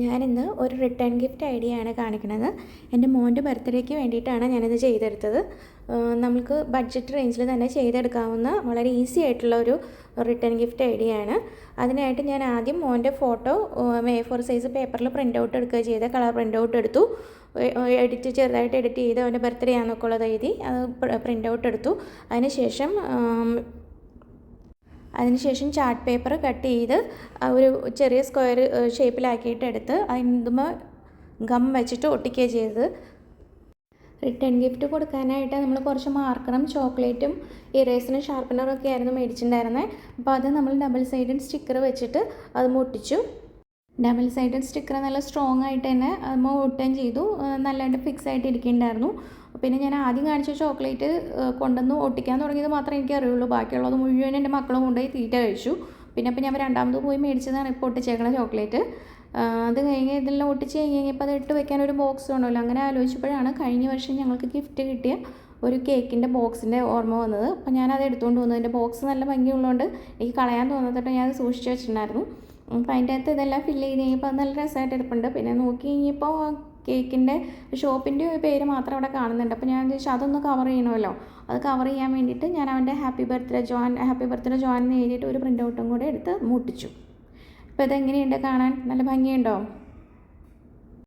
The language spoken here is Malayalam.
ഞാനിന്ന് ഒരു റിട്ടേൺ ഗിഫ്റ്റ് ഐഡിയ ആണ് കാണിക്കുന്നത്. എൻ്റെ മോൻ്റെ ബർത്ത്ഡേക്ക് വേണ്ടിയിട്ടാണ് ഞാനിത് ചെയ്തെടുത്തത്. നമുക്ക് ബഡ്ജറ്റ് റേഞ്ചിൽ തന്നെ ചെയ്തെടുക്കാവുന്ന വളരെ ഈസി ആയിട്ടുള്ള ഒരു റിട്ടേൺ ഗിഫ്റ്റ് ഐഡിയ ആണ്. അതിനായിട്ട് ഞാൻ ആദ്യം മോൻ്റെ ഫോട്ടോ A4 സൈസ് പേപ്പറിൽ പ്രിൻ്റ് ഔട്ട് എടുക്കുക ചെയ്ത് കളർ പ്രിൻ്റ് ഔട്ട് എടുത്തു. ചെറുതായിട്ട് എഡിറ്റ് ചെയ്ത് അവൻ്റെ ബർത്ത്ഡേ ആണെന്നൊക്കെ ഉള്ളത് എഴുതി അത് പ്രിൻ്റ് ഔട്ട് എടുത്തു. അതിനുശേഷം ചാർട്ട് പേപ്പർ കട്ട് ചെയ്ത് ഒരു ചെറിയ സ്ക്വയർ ഷേപ്പിലാക്കിയിട്ട് എടുത്ത് അതിന്മേൽ ഗം വെച്ചിട്ട് ഒട്ടിക്കുകയാണ് ചെയ്തത്. റിട്ടേൺ ഗിഫ്റ്റ് കൊടുക്കാനായിട്ട് നമ്മൾ കുറച്ച് മാർക്കറും ചോക്ലേറ്റും ഇറേസറും ഷാർപ്പനറും ഒക്കെ ആയിരുന്നു മേടിച്ചിട്ടുണ്ടായിരുന്നത്. അപ്പോൾ അത് നമ്മൾ ഡബിൾ സൈഡഡ് സ്റ്റിക്കർ വെച്ചിട്ട് അത് ഒട്ടിച്ചു. ഡബിൾ സൈഡഡ് സ്റ്റിക്കർ നല്ല സ്ട്രോങ് ആയിട്ട് തന്നെ അത് ഒട്ടുകയും ചെയ്തു. നല്ലതായിട്ട് ഫിക്സ് ആയിട്ട് ഇരിക്കുന്നുണ്ടായിരുന്നു. പിന്നെ ഞാൻ ആദ്യം കാണിച്ച ചോക്ലേറ്റ് കൊണ്ടുവന്ന് ഒട്ടിക്കാൻ തുടങ്ങിയത് മാത്രമേ എനിക്ക് അറിയുള്ളൂ. ബാക്കിയുള്ളത് മുഴുവൻ എൻ്റെ മക്കളും കൊണ്ടുപോയി തീറ്റ കഴിച്ചു. പിന്നെ ഞാൻ രണ്ടാമത് പോയി മേടിച്ചതാണ് ഇപ്പോൾ ഒട്ടിച്ചേക്കണ ചോക്ലേറ്റ്. അത് കഴിഞ്ഞ് ഇതെല്ലാം ഒട്ടിച്ച് കഴിഞ്ഞപ്പോൾ അത് ഇട്ട് വെക്കാൻ ഒരു ബോക്സ് വേണമല്ലോ. അങ്ങനെ ആലോചിച്ചപ്പോഴാണ് കഴിഞ്ഞ വർഷം ഞങ്ങൾക്ക് ഗിഫ്റ്റ് കിട്ടിയ ഒരു കേക്കിൻ്റെ ബോക്സിൻ്റെ ഓർമ്മ വന്നത്. അപ്പോൾ ഞാനത് എടുത്തുകൊണ്ട് വന്നു. എൻ്റെ ബോക്സ് നല്ല ഭംഗിയുള്ളതുകൊണ്ട് എനിക്ക് കളയാൻ തോന്നാത്തിട്ട് ഞാൻ സൂക്ഷിച്ച് വെച്ചിട്ടുണ്ടായിരുന്നു. അപ്പോൾ അതിൻ്റെ അകത്ത് ഇതെല്ലാം ഫില്ല് ചെയ്ത് കഴിഞ്ഞപ്പോൾ അത് നല്ല രസമായിട്ട് എടുപ്പുണ്ട്. പിന്നെ നോക്കി കഴിഞ്ഞപ്പോൾ കേക്കിൻ്റെ ഷോപ്പിൻ്റെ പേര് മാത്രം അവിടെ കാണുന്നുണ്ട്. അപ്പോൾ ഞാൻ ചോദിച്ചാൽ അതൊന്ന് കവർ ചെയ്യണമല്ലോ. അത് കവർ ചെയ്യാൻ വേണ്ടിയിട്ട് ഞാൻ അവൻ്റെ ഹാപ്പി ബർത്ത്ഡേ ജോൻ എന്ന് എഴുതിയിട്ട് ഒരു പ്രിൻ്റ് ഔട്ടും കൂടെ എടുത്ത് മുട്ടിച്ചു. അപ്പോൾ ഇതെങ്ങനെയുണ്ട് കാണാൻ? നല്ല ഭംഗിയുണ്ടോ?